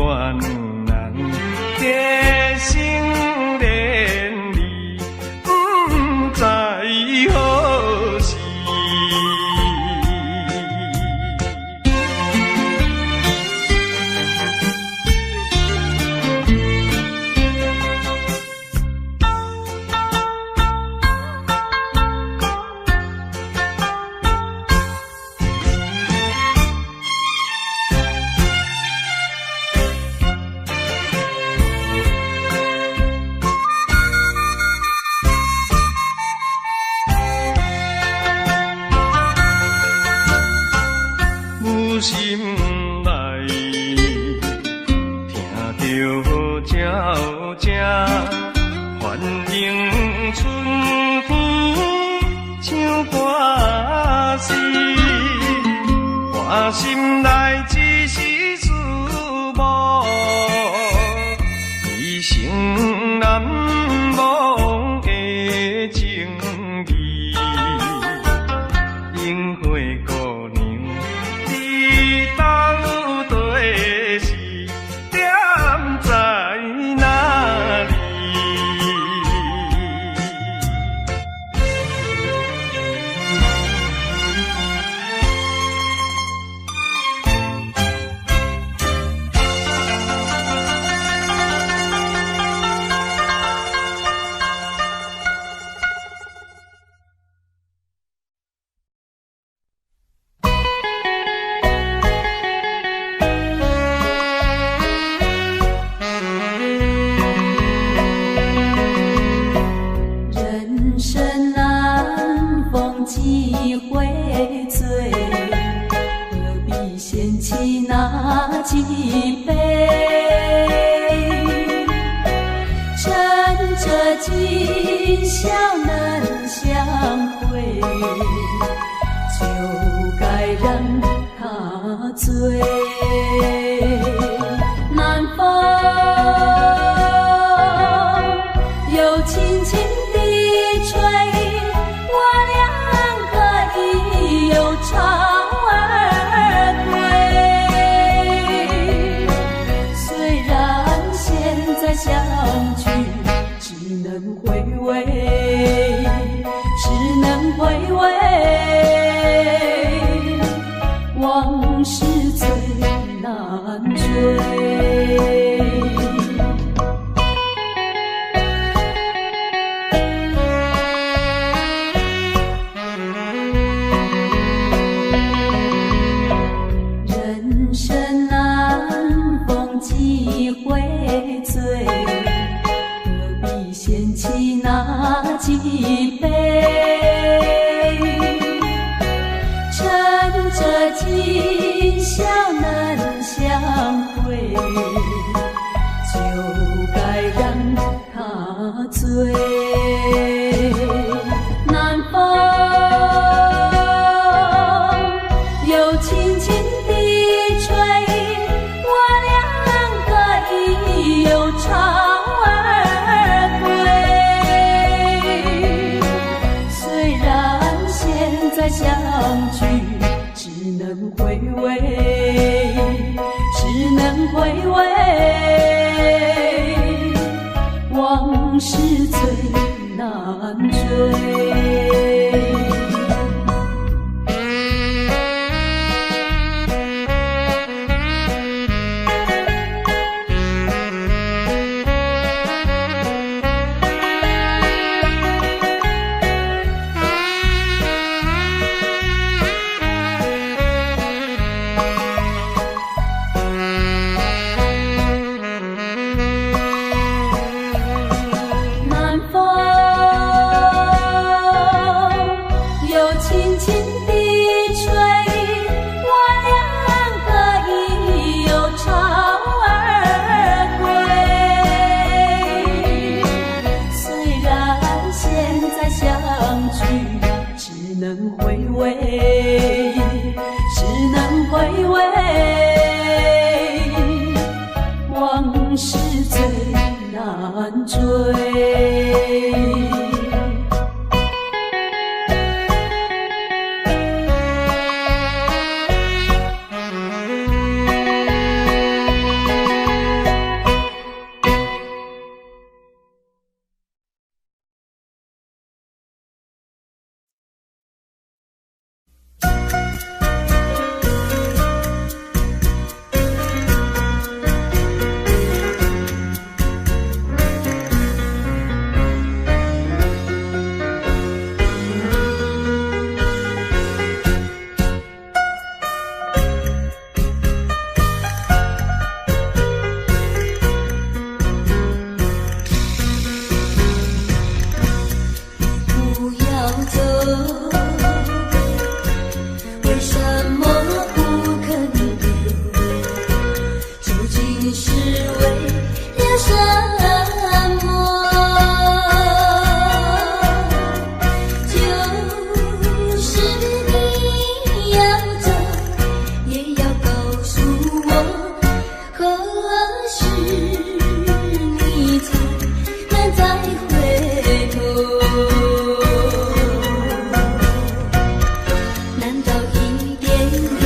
我两人结成连理，不知何时。心内听着鸟声，欢迎春天唱歌诗，我心内只是思慕，一生难忘的情义，樱花姑娘。几回醉，何必嫌弃那几杯？趁着今宵能相会，就该让他醉。南风又轻轻地吹，又朝而归，虽然现在相聚，只能回味，只能回味，往事最难追。几回醉，何必嫌弃那几杯？趁着今宵能相会，就该让他醉。南风又轻轻地吹，又朝而归，虽然现在相聚，只能回味，只能回味，往事最难追。南风是为了什么？就是你要走，也要告诉我，何时你才能再回头？难道一点留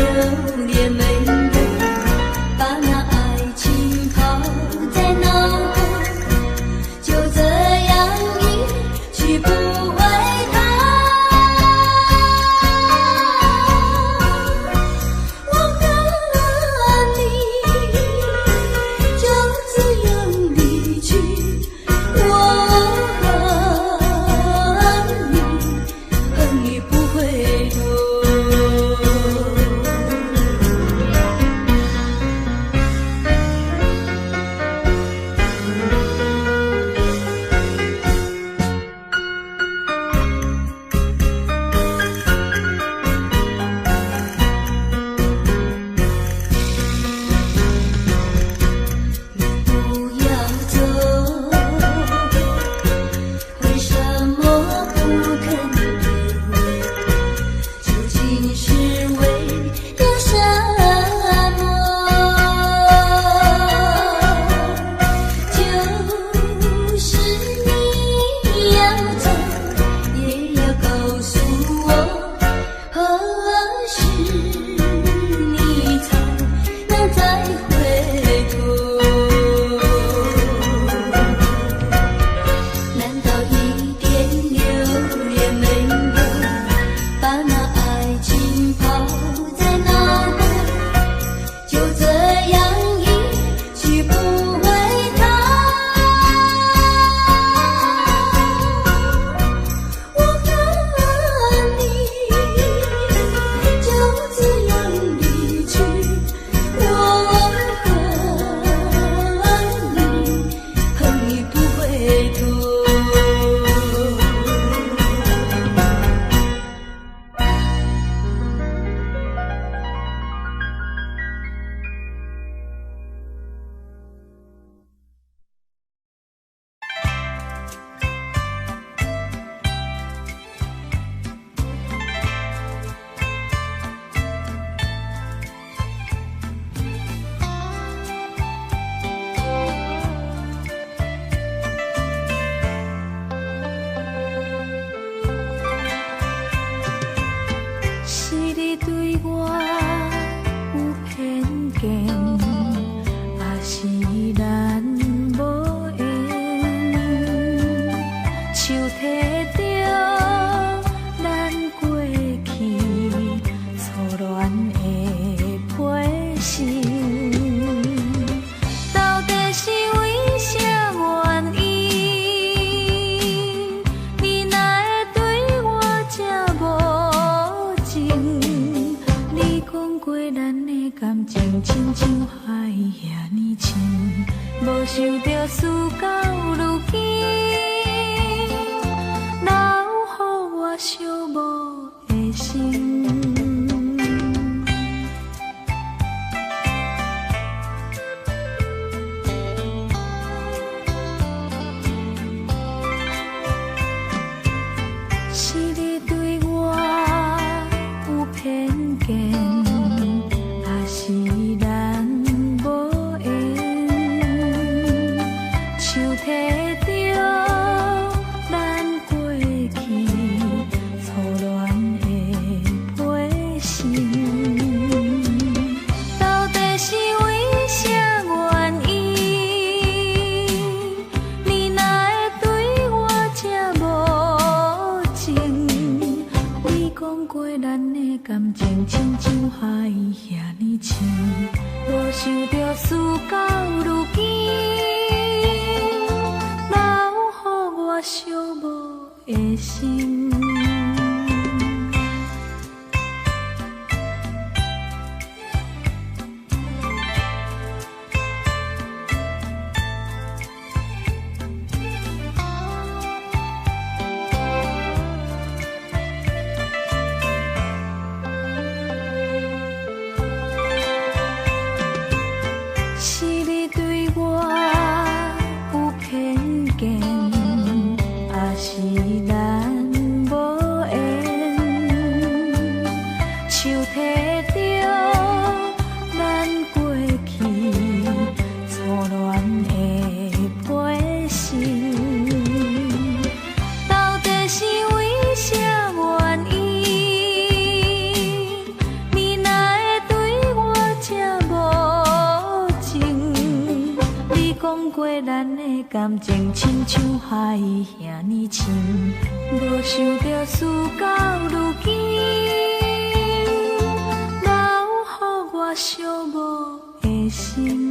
恋没有？把那爱情抛在脑后，就这样一去不回头。我和你就这样离去，我恨你不回头。不要走，为什么不肯留？究竟是为了什么？就是你要走，也要告诉我，何时你才能再回头？难道一点留恋没有？把那爱情抛在脑后，就这样一去不回头。我和你就这样离去，我恨你不回头。是你对我有偏见，还是咱无缘？手提着咱过去错乱的批信，到底是为啥原因？你哪会对我这无情？你讲过咱的感情亲像海遐尼深，无想到事到如今，留予我寂寞的心。是你对我有偏见，还是咱无缘？手提着咱过去错乱的批信，到底是为啥原因？你哪会对我这无情？你讲过咱的感情亲像海遐尼深，无想到事到如今，留予我寂寞的心。是你讲过咱的感情亲像海遐尼深，无想到事到如今，留予我寂寞的心。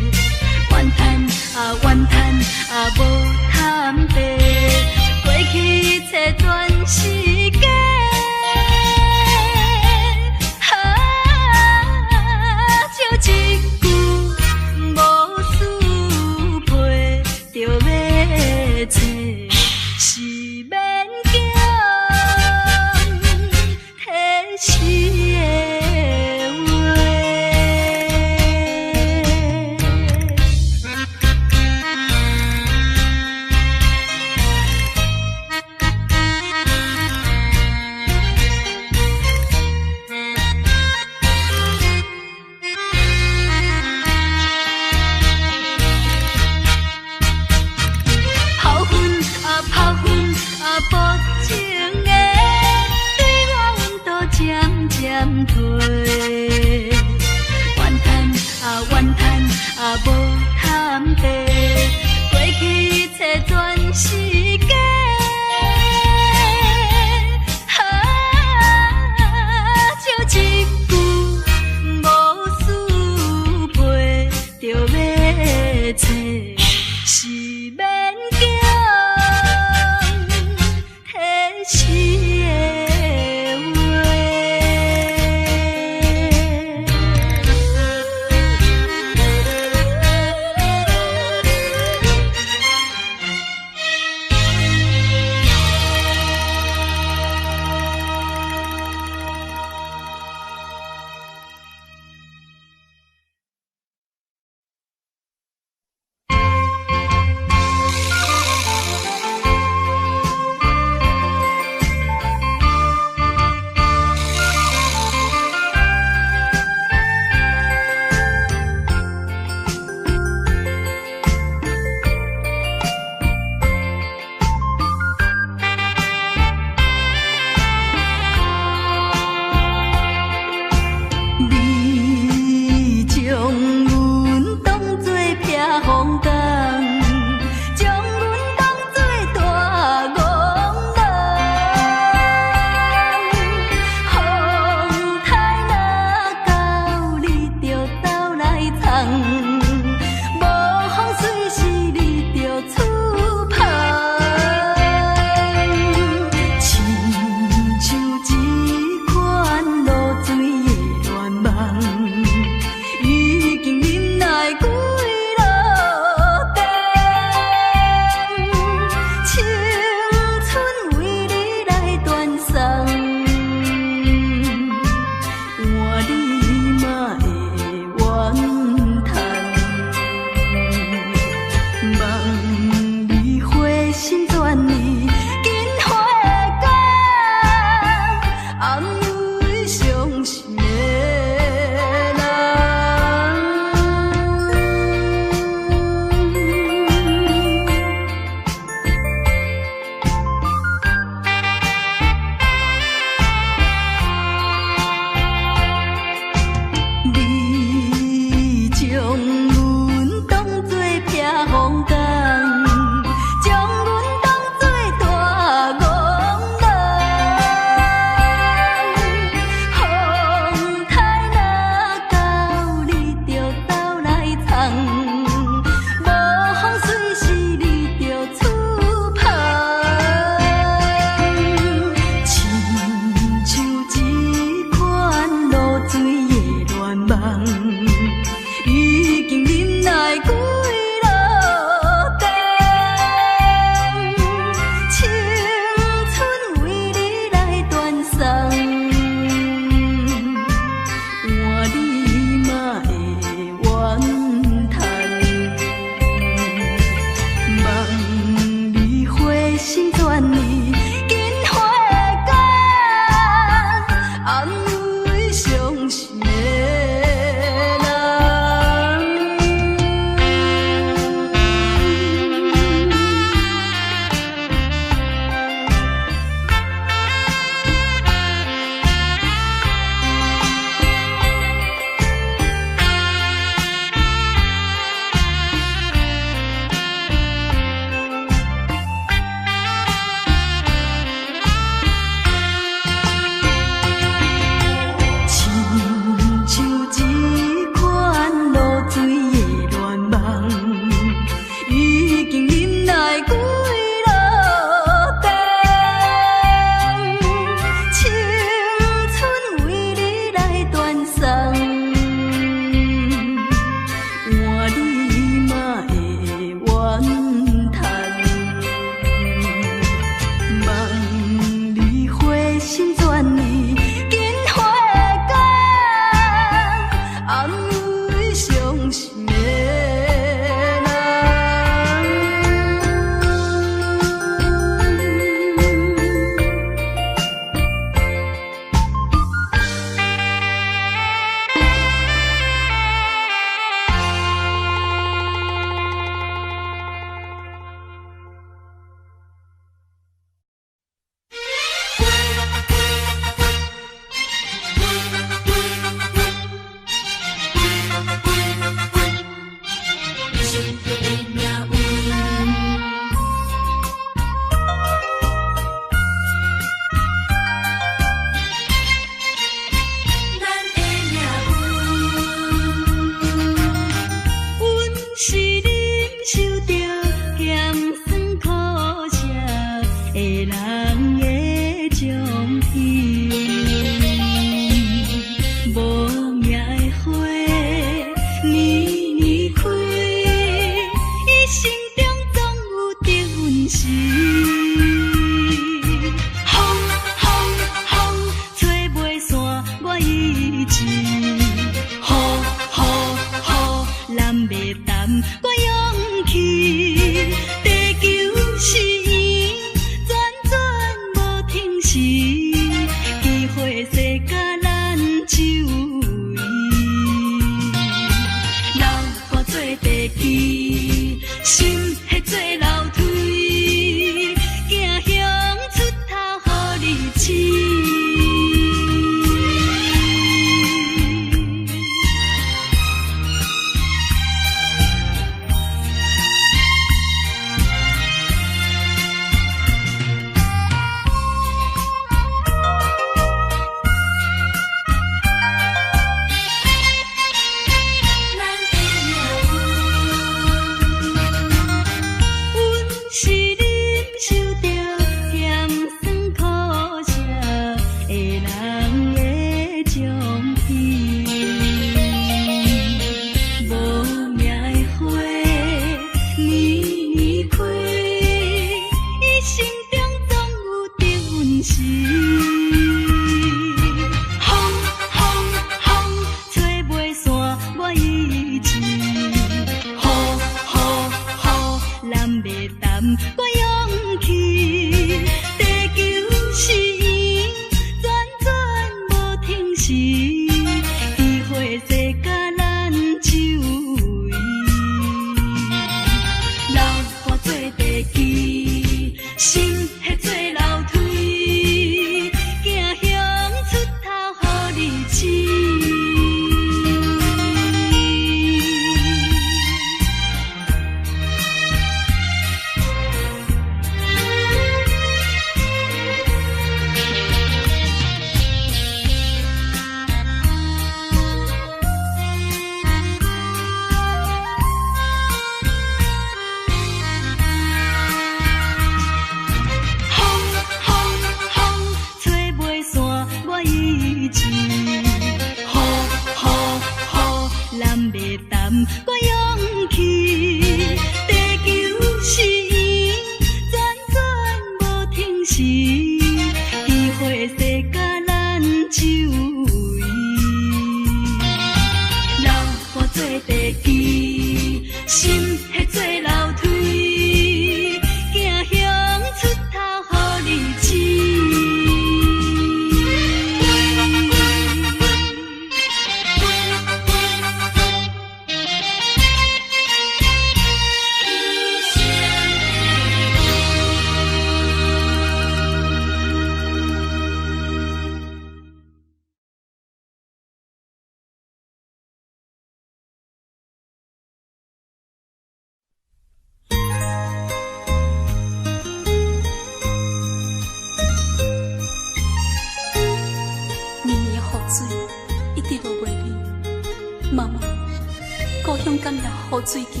感也好水记，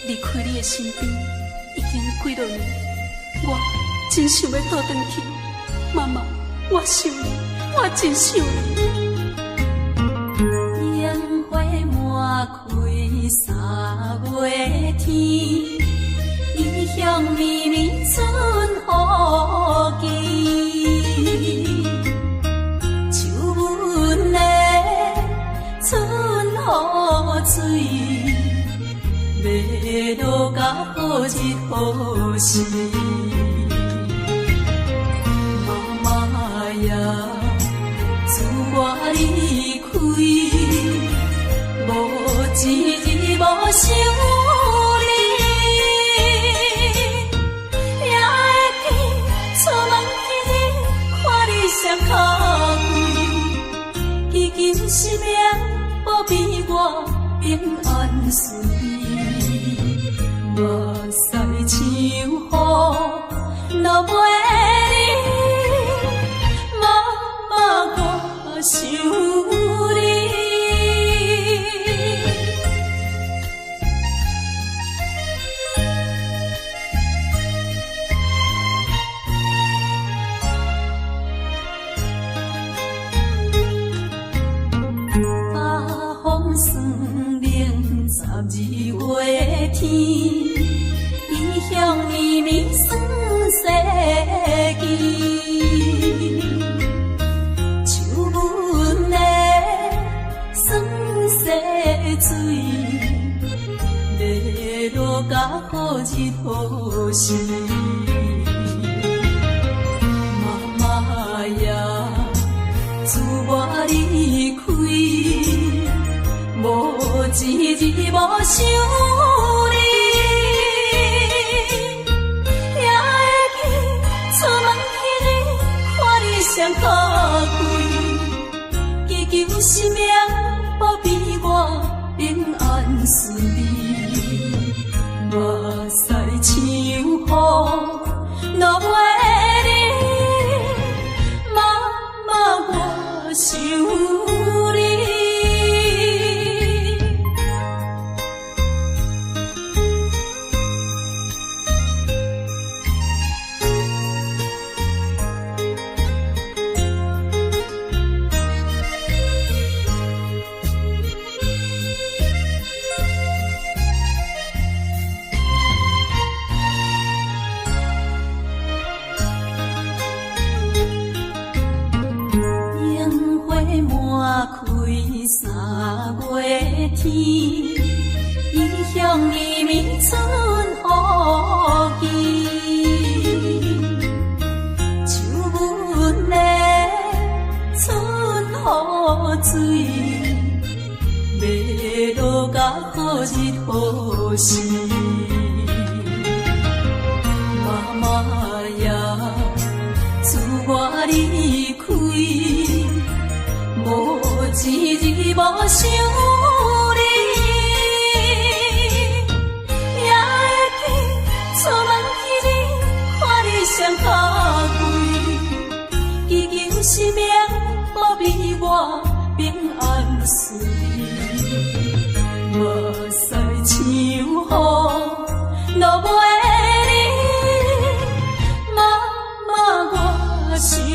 离开你的身边已经几落年，我真想要倒转去。妈妈，我想你，我真想你。烟花满开三月天，异乡绵绵春雨季。秋分的春雨水，要落甲好日好时。妈妈呀，自我离开，无一日无想你，也会记出门迄日看你双脚跪，祈求生命保庇我平安顺利，目屎像雨落袂离，妈妈我想你。12月天，异乡绵绵酸世纪，秋分的酸世水，要落甲好日好时。妈妈呀，自我离开，无一日无想你，也会记出门迄日看你双脚跪，祈求生命保庇我平安顺利，目屎像雨落袂离，妈妈我想你。三月天，异乡绵绵春雨季，秋分的春雨水，要落甲好日好时。妈妈呀，自我离开，无一日无想你，也会记出门迄日看你双脚跪，祈求生命保庇我平安顺利，目屎像雨落袂离，妈妈我想你。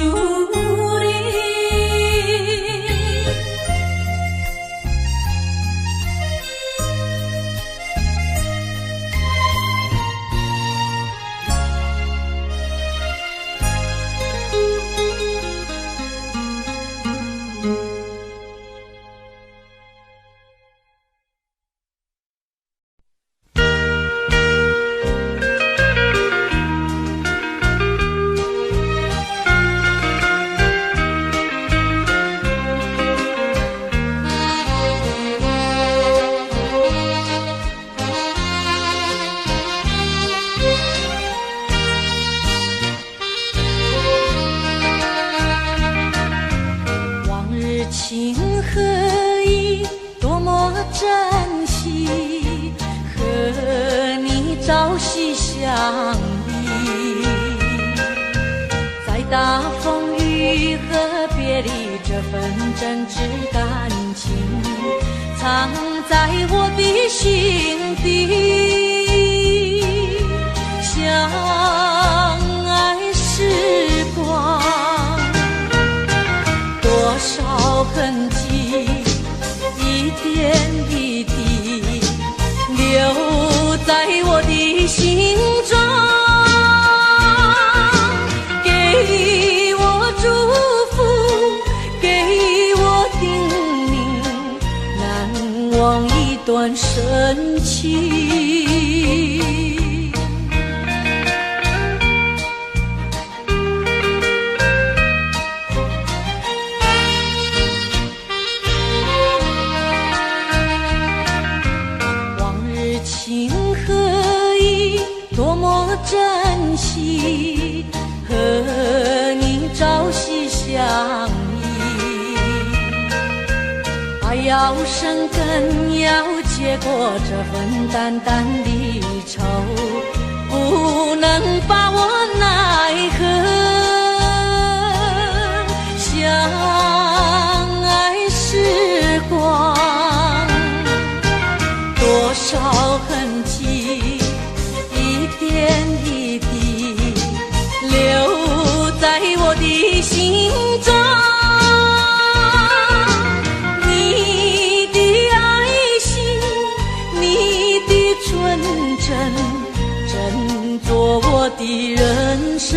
相依，在大风雨和别离，这份真挚感情藏在我少痕迹，一点一滴留在我的心中，给我祝福，给我叮咛，难忘一段深情。珍惜和你朝夕相依，爱要生根，要结果这份淡淡的愁，不能把我奈何。相爱时光，多少痕迹，一点一滴留在我的心中，你的爱心，你的纯真，振作我的人生。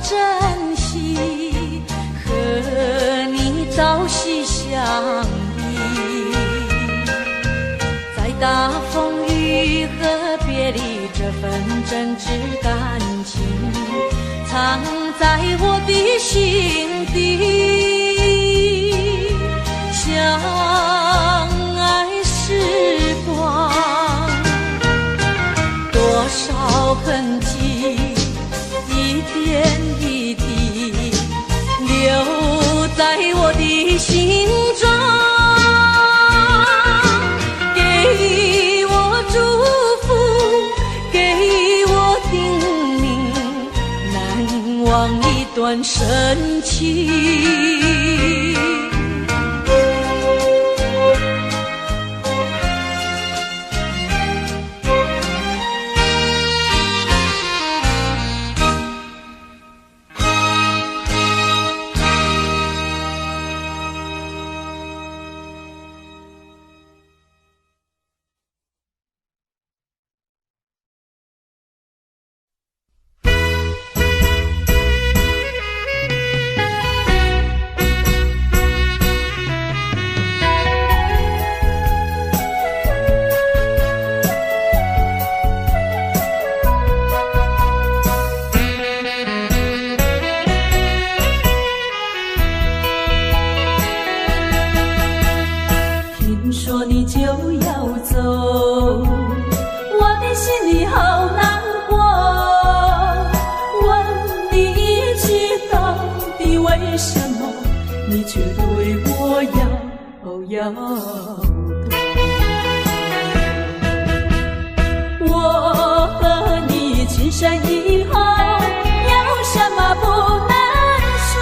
珍惜和你朝夕相依，在大风雨和别离这份真挚感情，藏在我的心底。相爱时光，多少痕迹，一点一滴留在我的心中，给我祝福，给我叮咛，难忘一段深情。我和你情深以后，有什么不能说？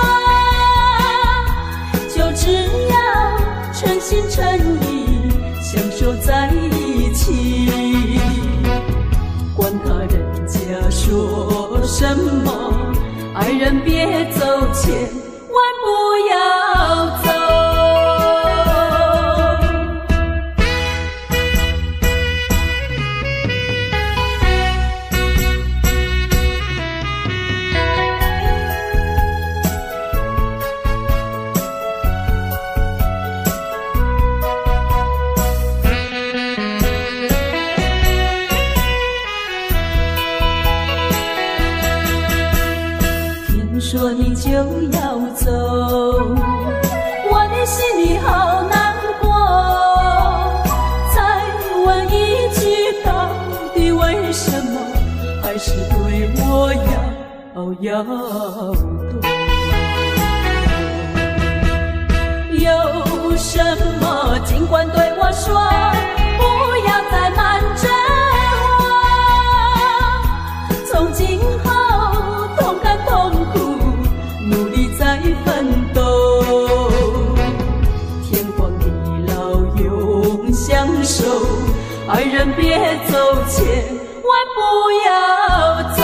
就只要诚心诚意相守在一起，管他人家说什么，爱人别走千万不要走。说你就要走，我的心里好难过。再问一句，到底为什么还是对我要躲？有什么尽管对我说，不要再瞒着爱人别走，千万不要走。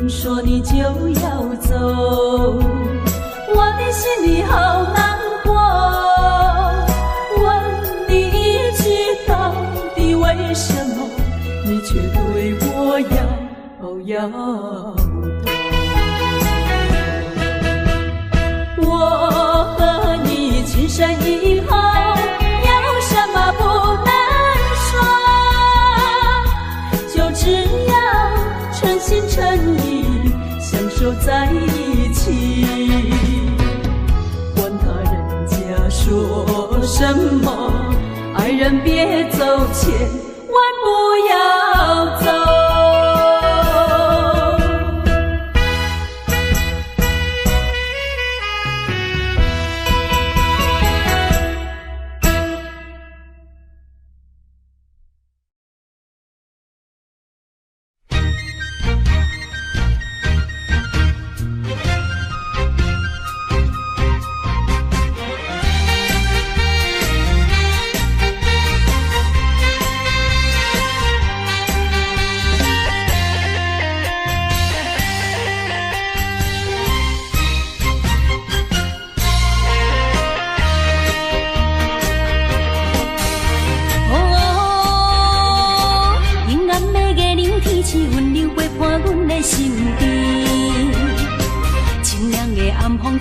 说你就要走，我的心里好难过。问你一句，到底为什么你却对我摇头？我和你情深以后，有什么不能说？就这样诚心诚意相守在一起，管他人家说什么，爱人别走，千万不要走。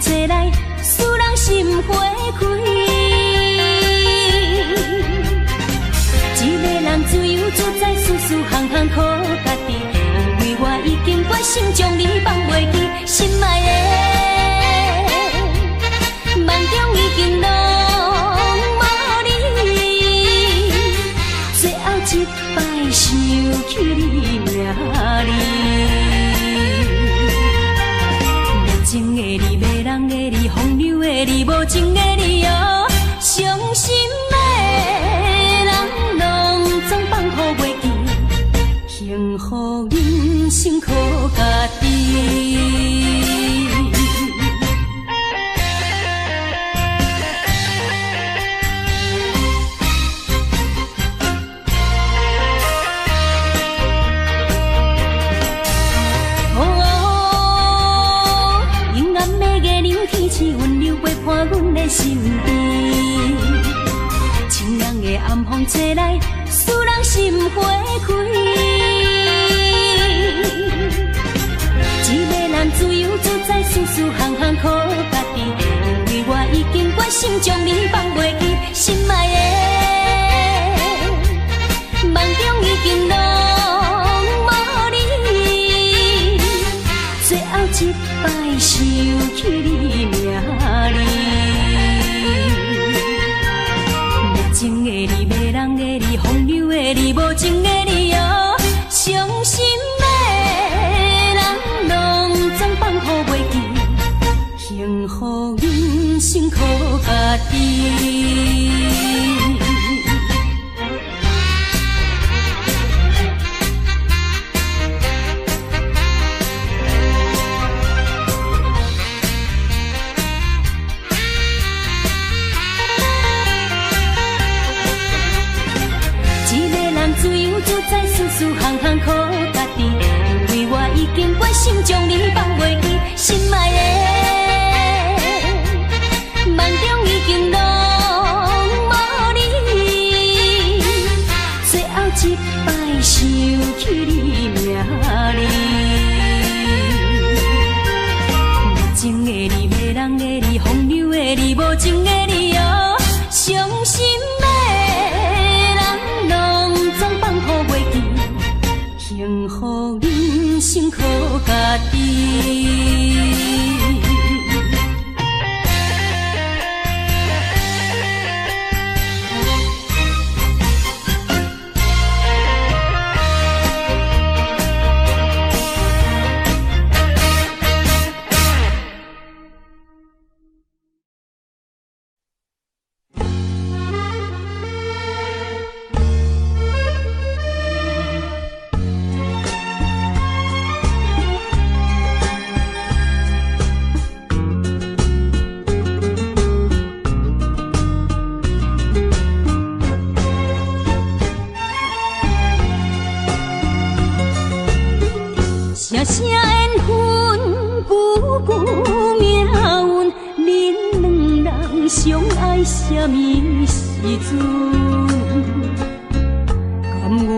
吹来，使人心花开。一个人自由自在，事事行行靠家己。因为我已经决心将你放袂记，心爱的，梦中已经拢无你，最后一摆想起你名字。情的你，迷人的你，风流的你，无情的你哦，伤心的人拢总放乎袂记，幸福人生靠家己。温柔陪伴阮的身边，清凉的暗风吹来，使人心花开。一个人自由自在，事事行行靠家己。因为我已经决心将你放袂记，心爱的，梦中已经拢无你，最后一摆想起你名字。无情的你，迷人的你，风流的你，无情的你哦，伤心的人拢总放乎袂记，幸福人生靠家己。自由自在，事事行行靠家己。因为我已经决心将你放袂记，心爱的，梦中已经拢无你，最后一摆想起你名字。无情的你，迷人的你，风流的你，无情的你哦，伤心的。幸福人生靠家己。声缘分，久久命运，恁两人相爱什么时阵？甘愿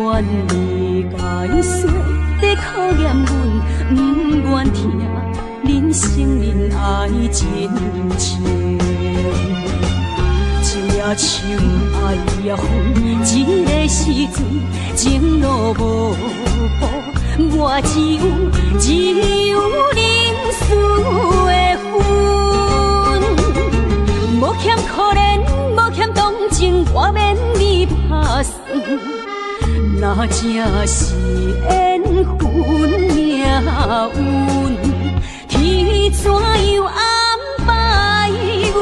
离解说，在考验阮，不愿听恁承认爱真情。情也深，爱也远，一个时阵情路无步，我只有认输的份。无欠可怜，无欠同情，我免你打算。那正是缘分命运，天怎样安排阮？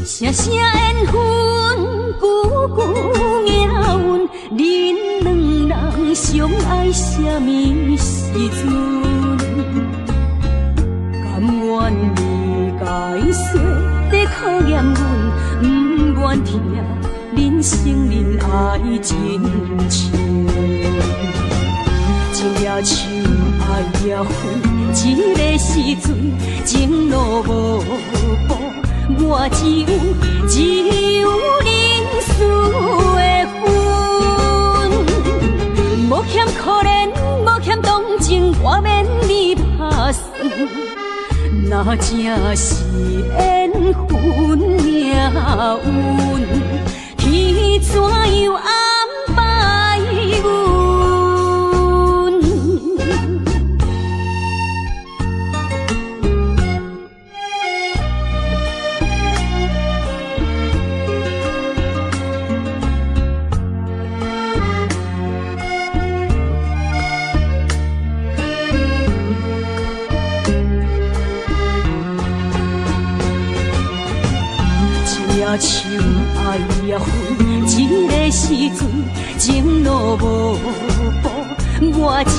声声缘分，久久命运，恁两人相爱什么时阵？甘愿离解说，在考验阮，不愿听恁承认爱真情。情也深，爱也远，一个时阵情路无步，我只有认输的份。无欠可怜，无欠同情，我免你打算。那正是缘分命运，天怎样安排阮？也深，爱也远，一个时阵情路无步，我只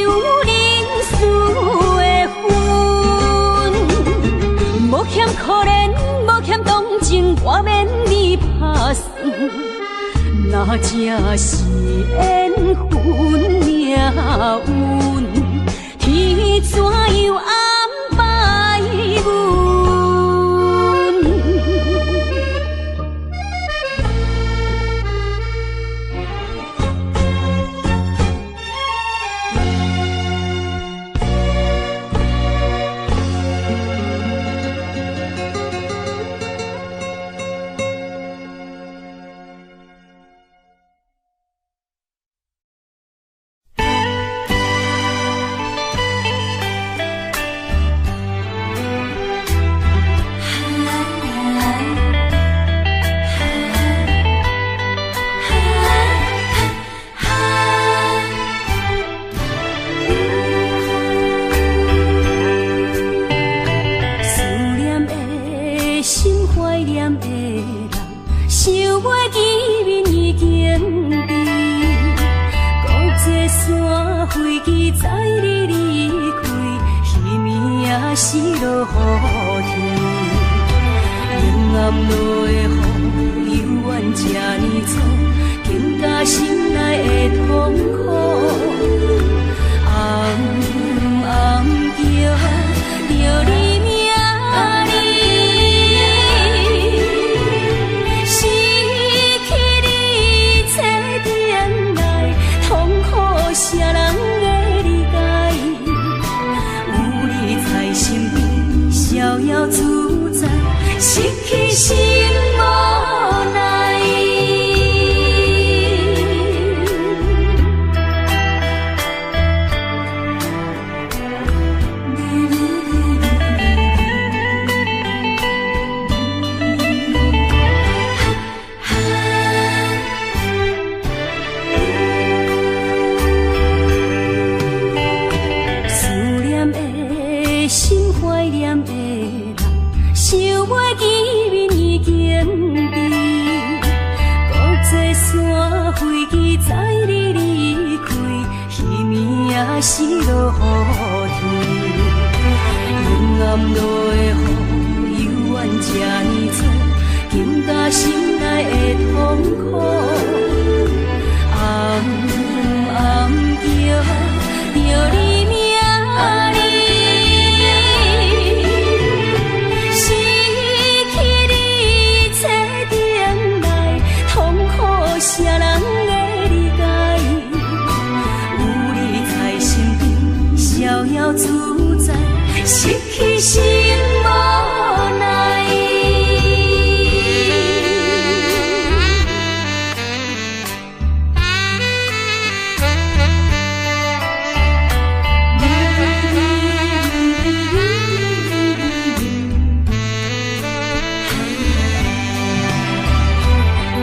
有认输的份。无欠可怜，无欠同情，我免你打算。那正是缘分命运，天怎样安排阮？是落雨天。失去心无奈。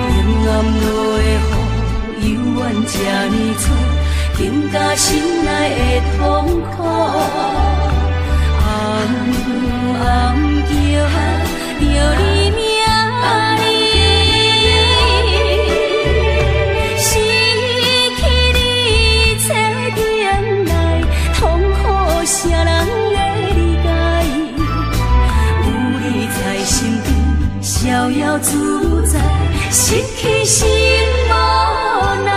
阴暗落的雨，幽怨这呢多，更加心内的痛苦。暗暗叫你名字，失去你册顶内，痛苦谁人会理解？有你在身边，逍遥自在，失去心无奈。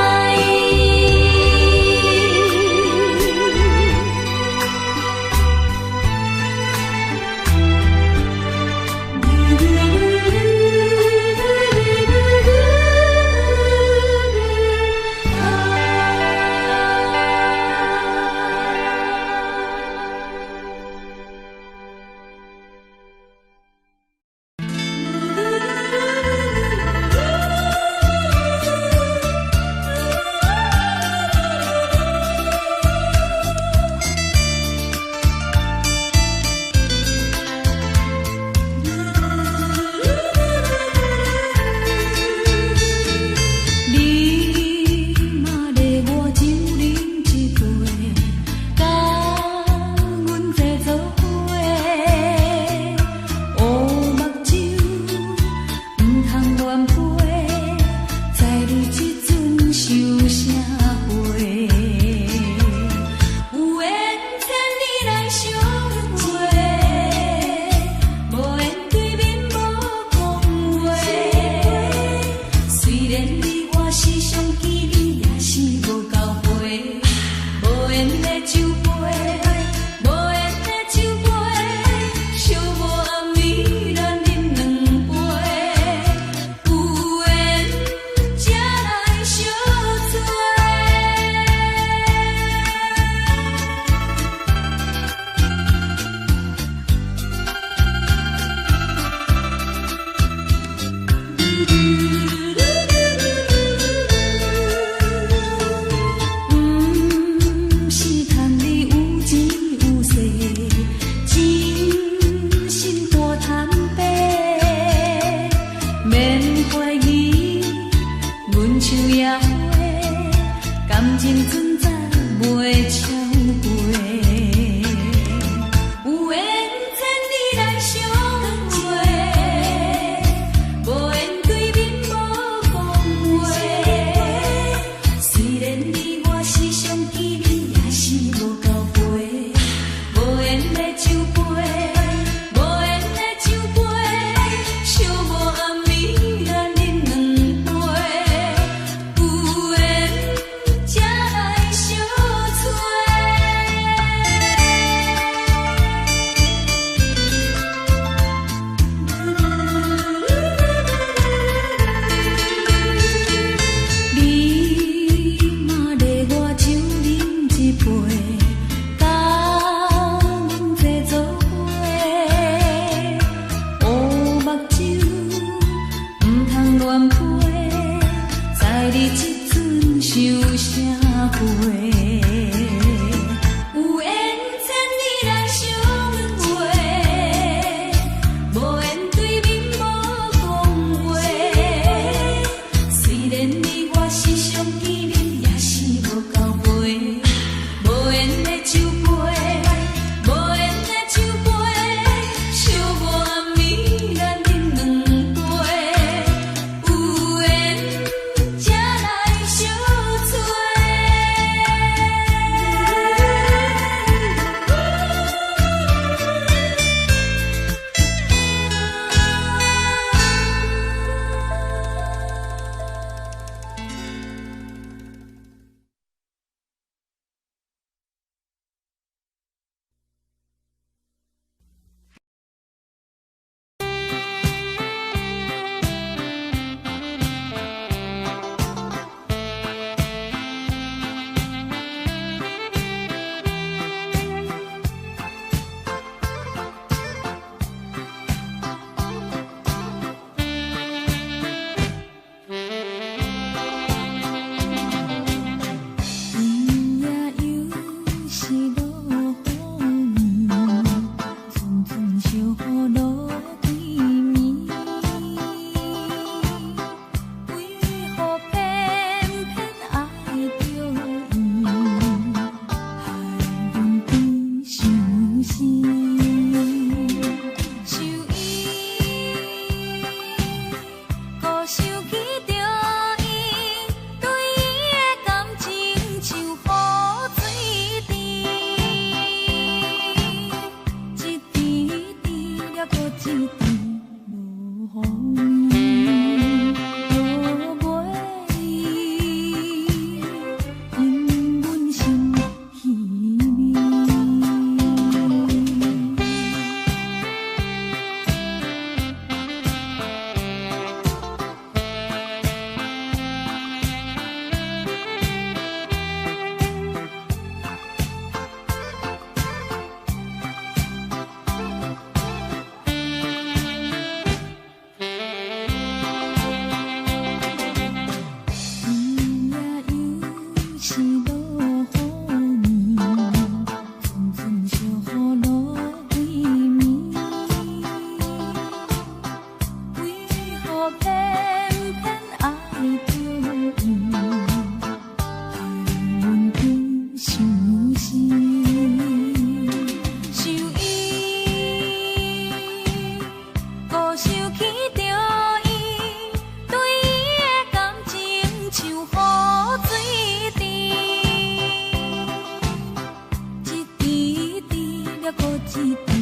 一滴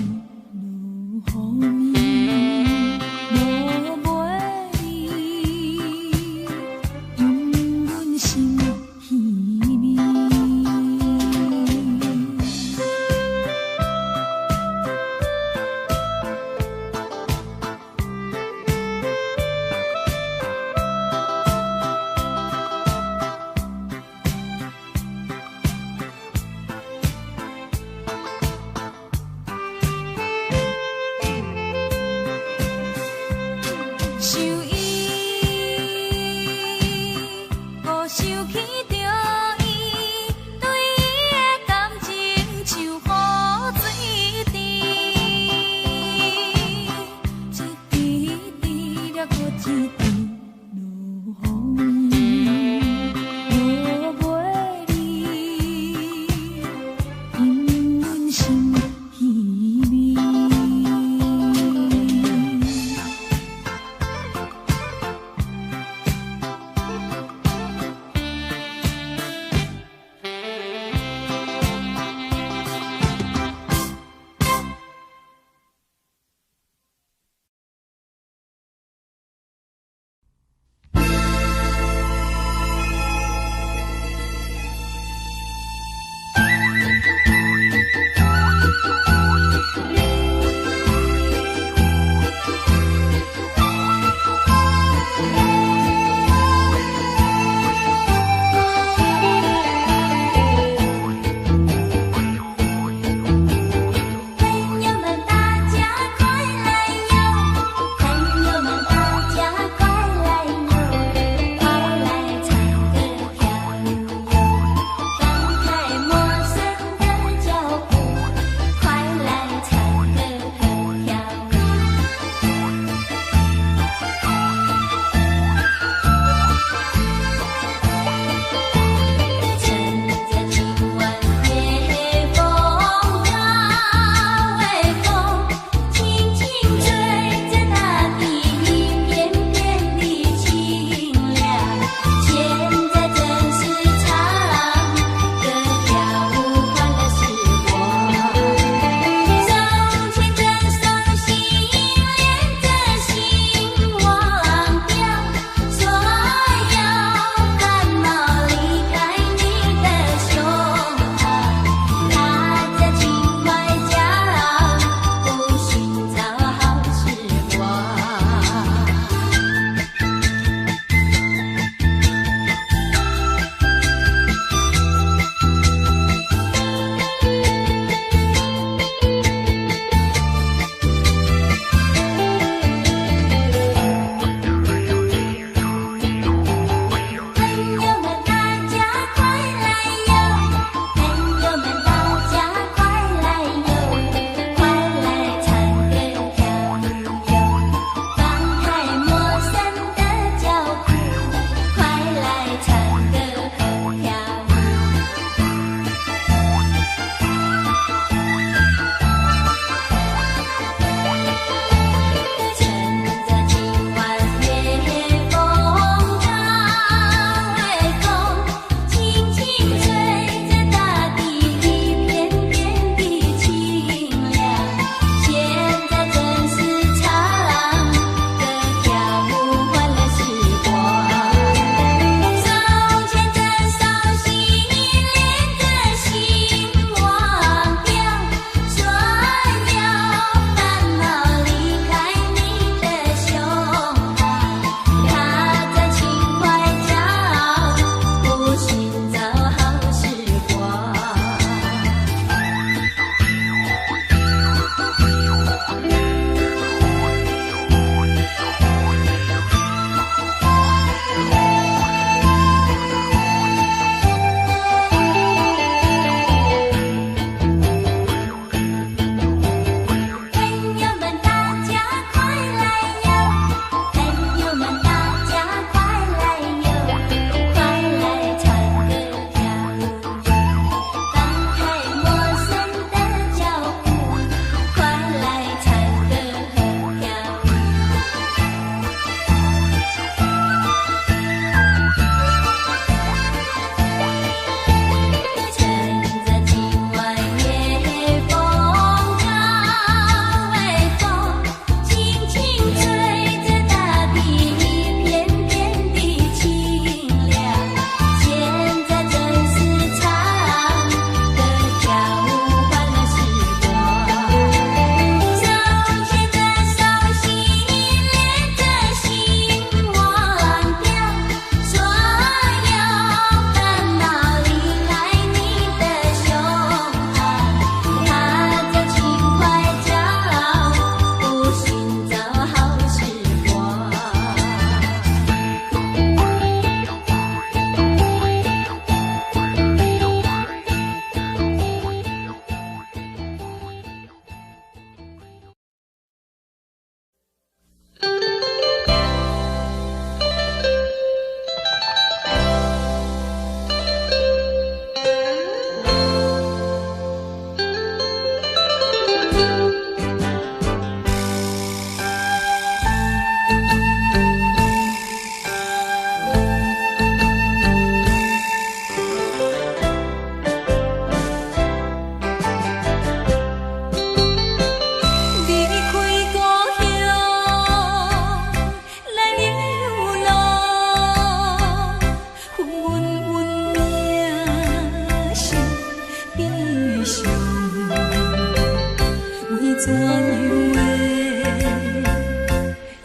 落雨眠，落袂伊，因阮心稀微。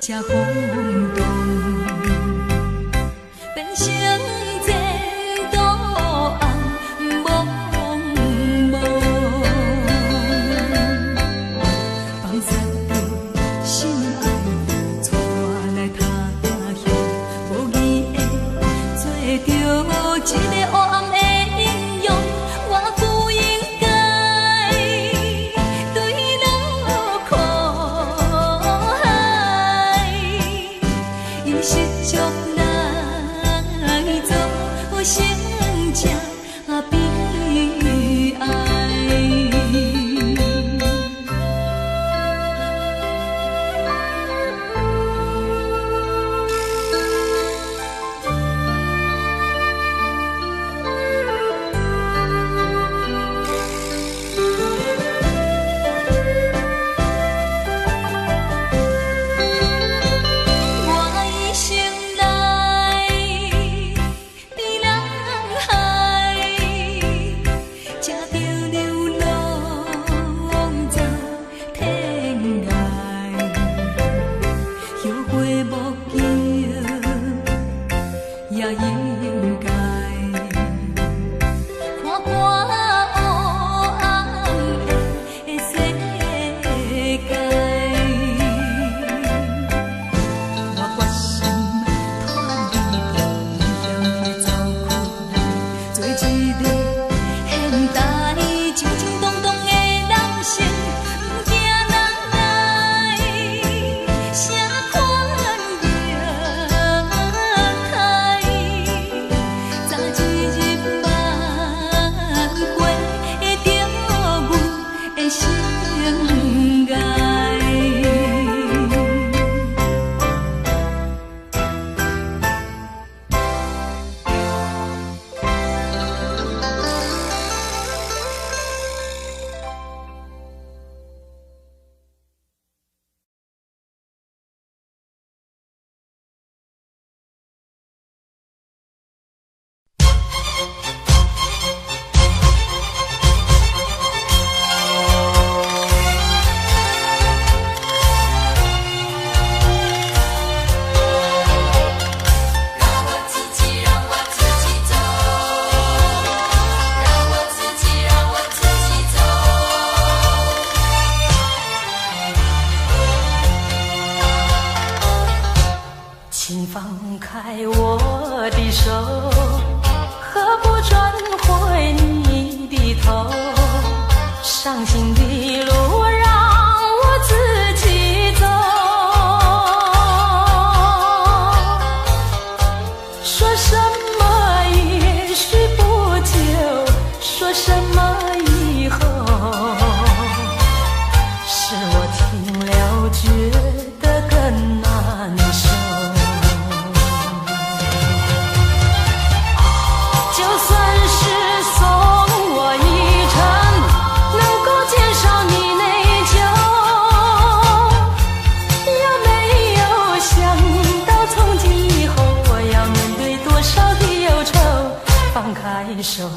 这轰动，变成这道红蒙蒙，放散着心爱，带我来他乡，无意的做着一个黑暗的英雄，我不应该对落苦海，因失足来做成这悲哀。请放开我的手，何不转回你的头？伤心的路让我自己走。说什么也许不久，说什么以后，是我听了觉得更难受。放开手，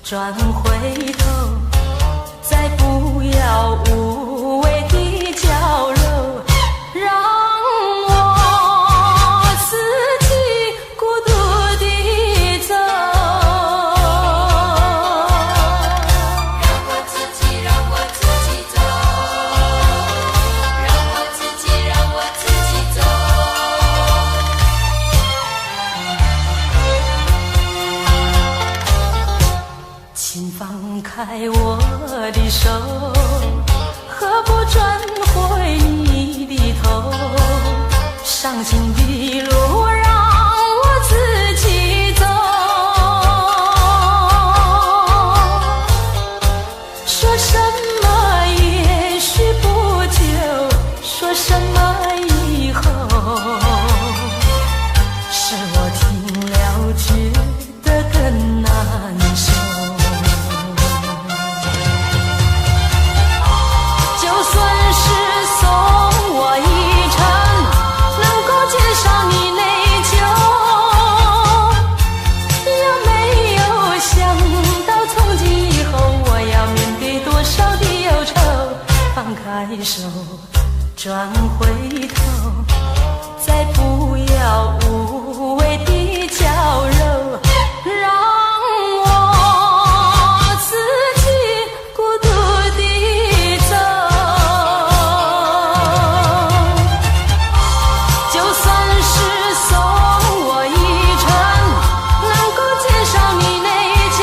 转回头，再不要无谓的交流，让我自己孤独地走。让我自己走，让我自己走。请放开我的手，何手，转回头，再不要无谓的娇柔，让我自己孤独地走。就算是送我一程，能够减少你内疚，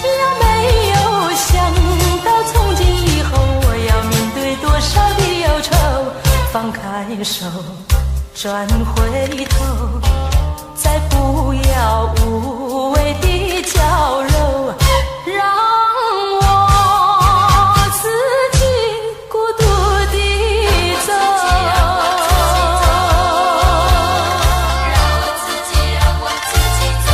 也没有想到从今以后我要面对多少的忧愁。放开手，转回头，再不要无谓的娇柔，让我自己孤独地走。让我自己走。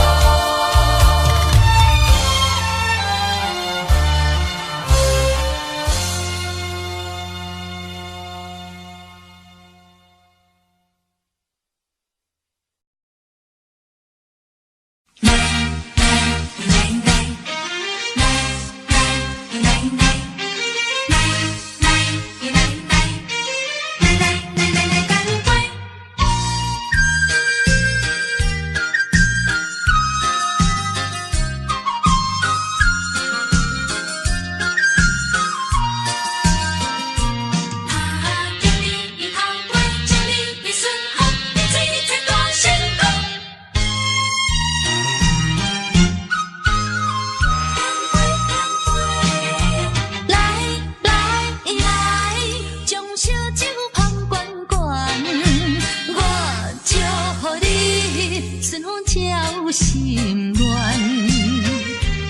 心乱，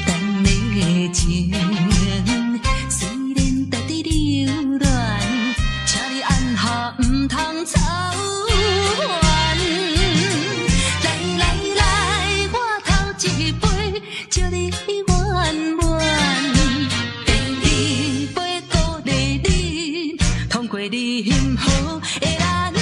等的情虽然在地流乱，请你按下唔通操烦。来来来，我头一杯，祝你圆满。第二杯鼓励你，通过你幸福的难关。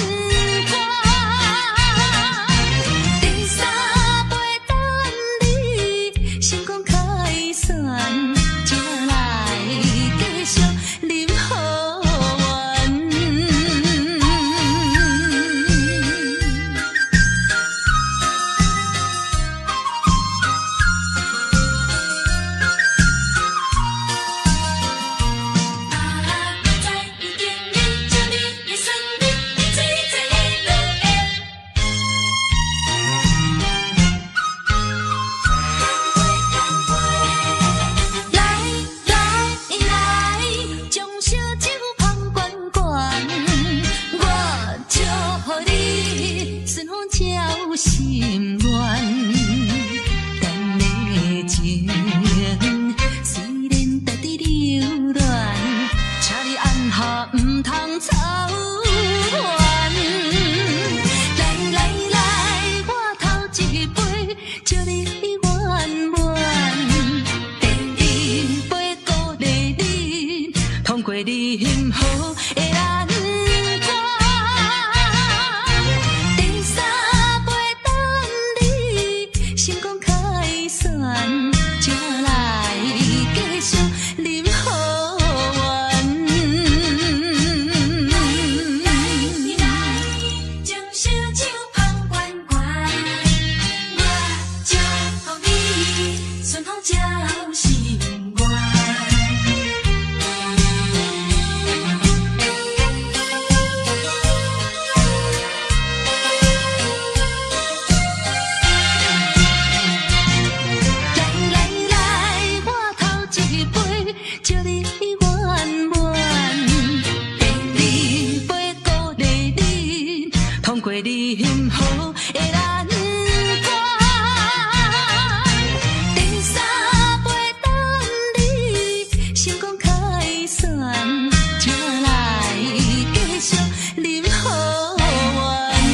心乱，等的情虽然在地流乱，请你按下唔通操烦。来来来，我头一杯，祝你圆满。第二杯鼓励你，通过你幸福的难关。才来继续饮好运。将烧酒捧罐罐，我祝福你顺风照心愿。祝你圆满，第二杯鼓励你，通过你幸福的难关。第三杯等你成功开选，才来继续饮好运。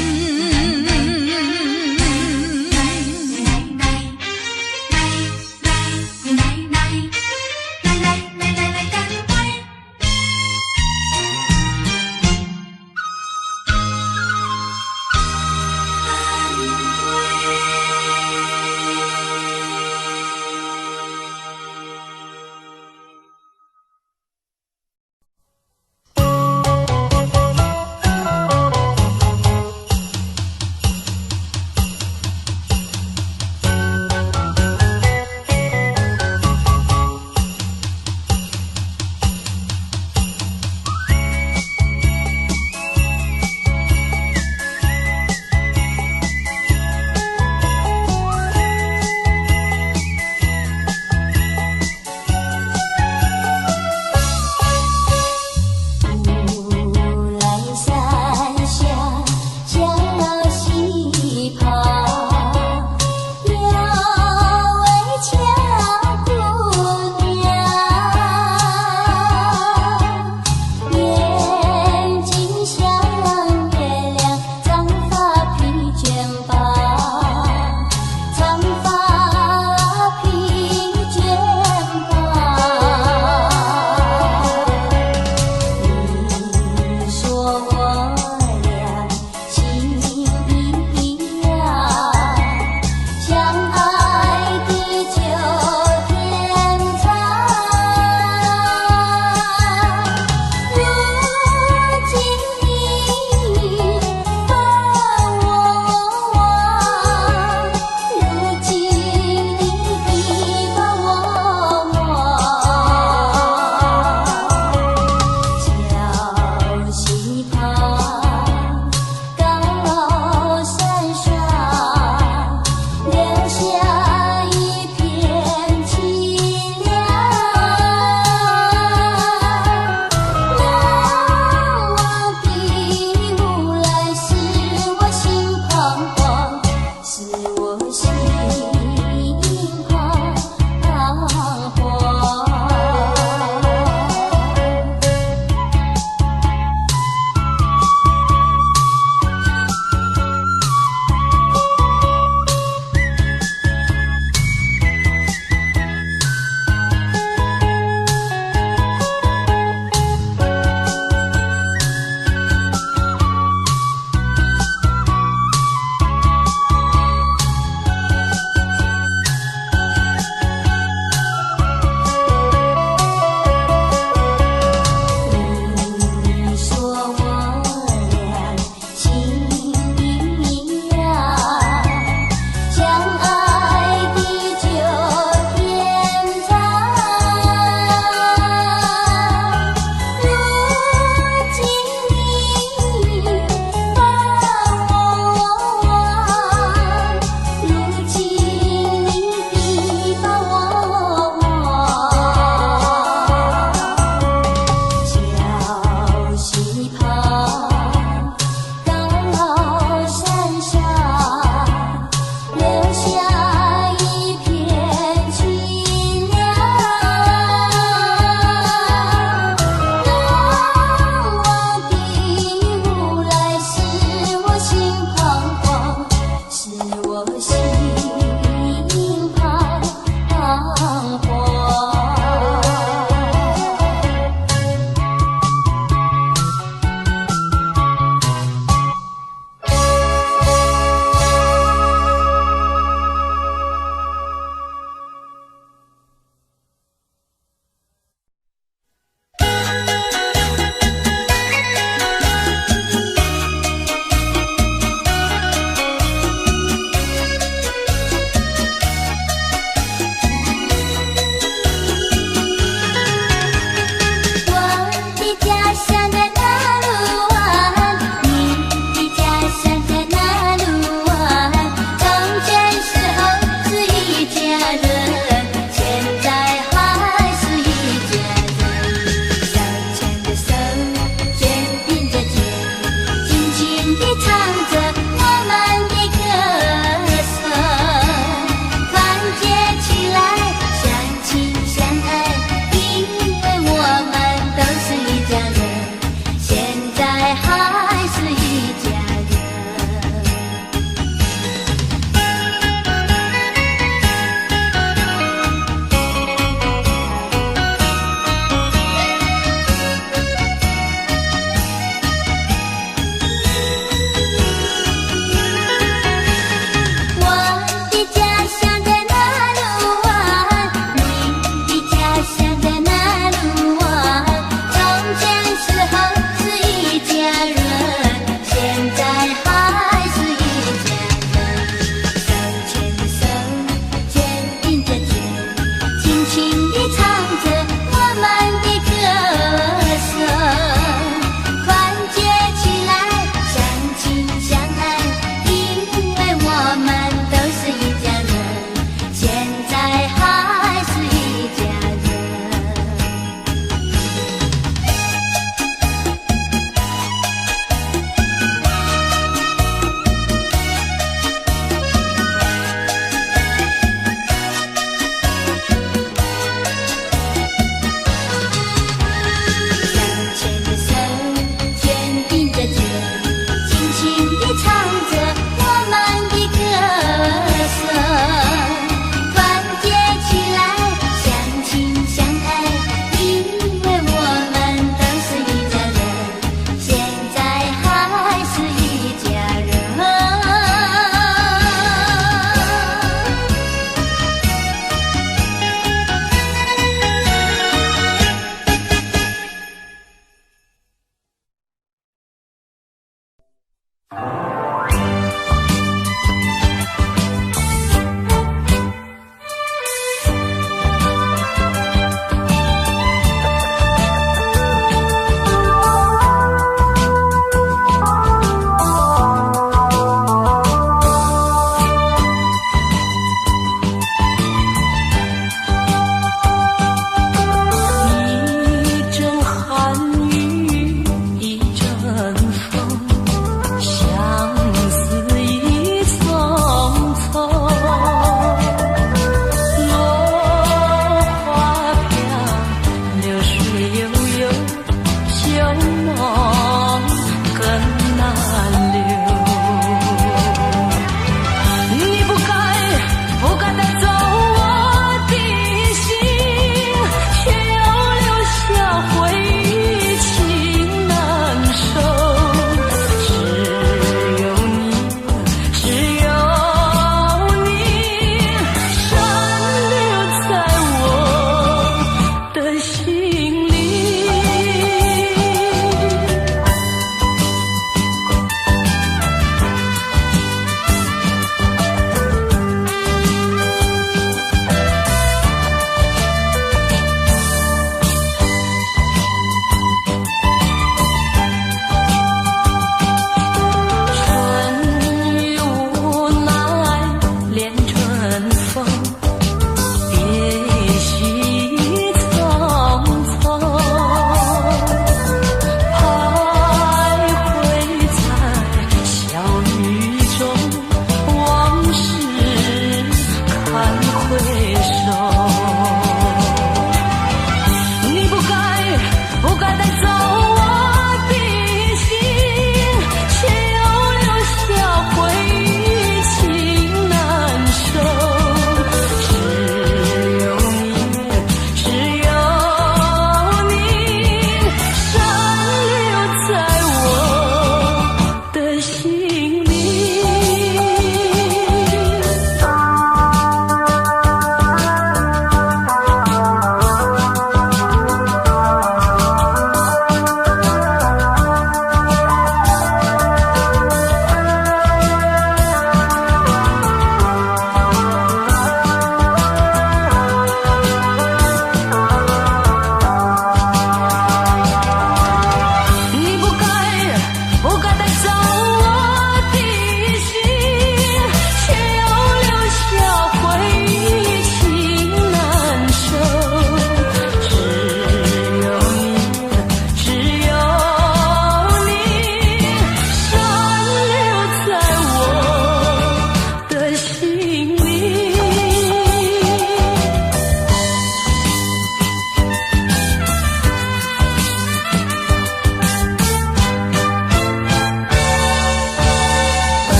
心里。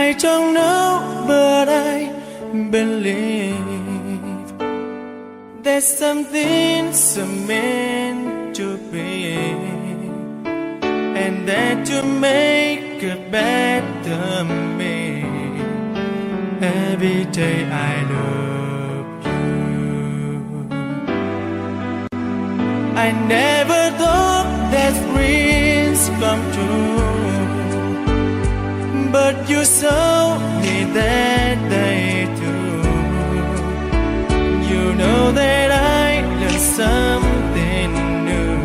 I don't know, but I believe there's something so meant to be, and that to make a better me. Every day I love you. I never thought that dreams come true, but you saw me that day too. You know that I learned something new.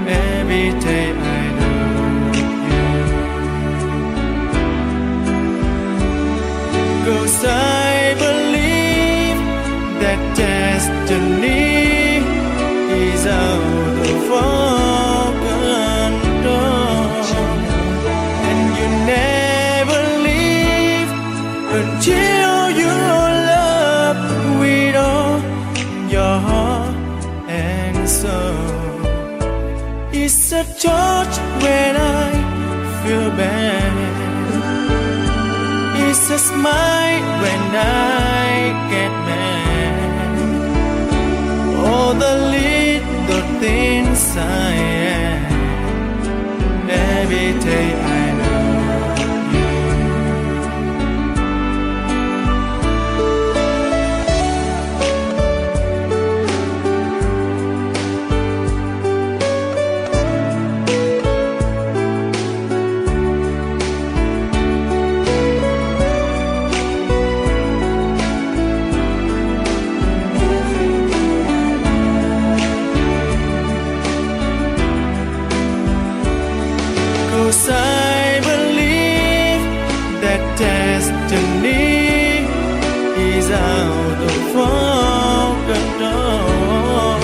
Every day I love you. 'Cause I believe that destiny is out of our control, and you never leave until you love with all your heart and soul. It's a touch when I feel bad, it's a smile when I get mad. All the little things I am. Every day I love you. Cause I believe that destiny is out of our control,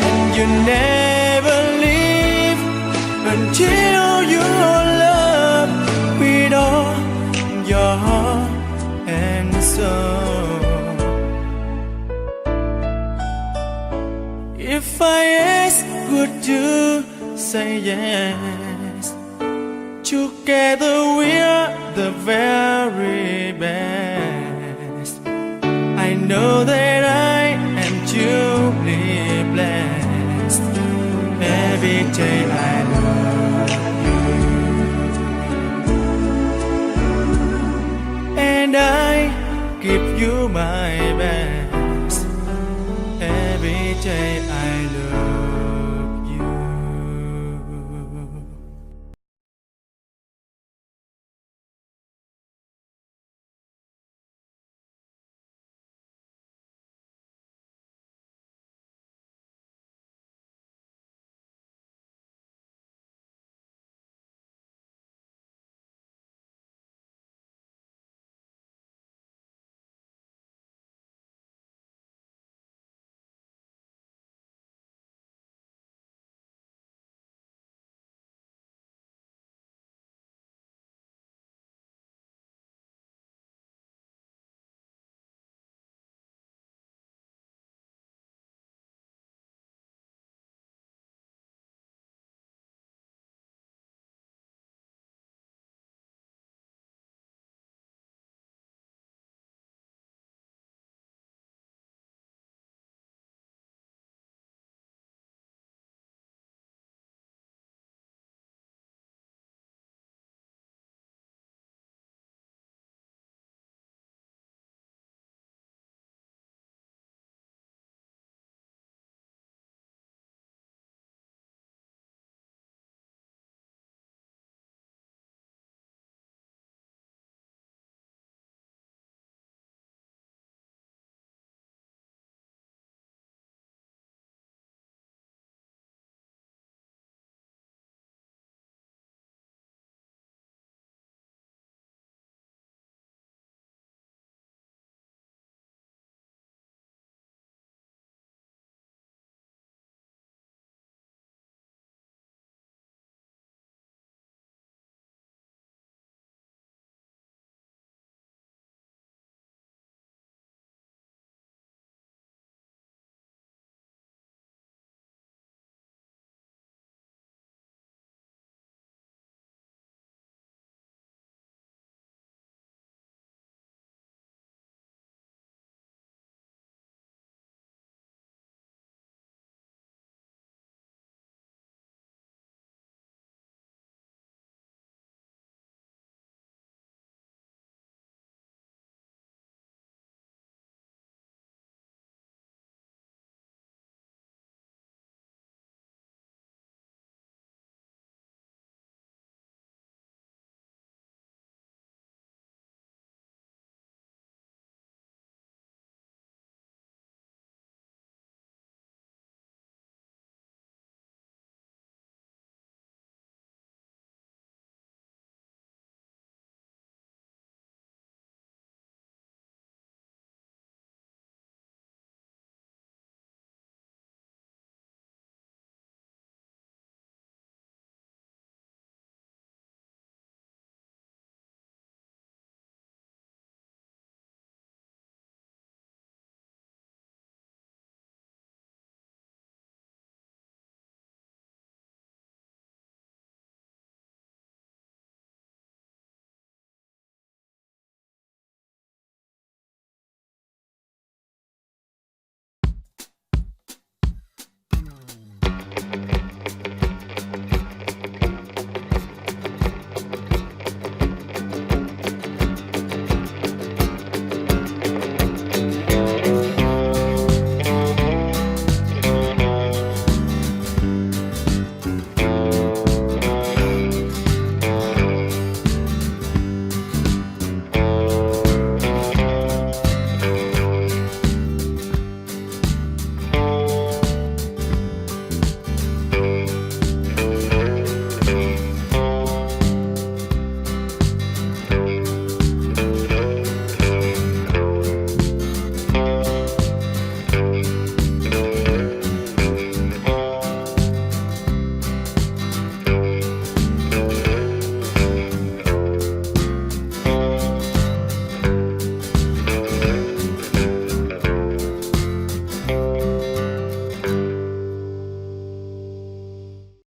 and you never leave until you love with all your heart and soul. If I ask, would you say yes? Together we're the very best. I know that I am truly blessed. Every day I love you, and I give you my best. Every day I love you.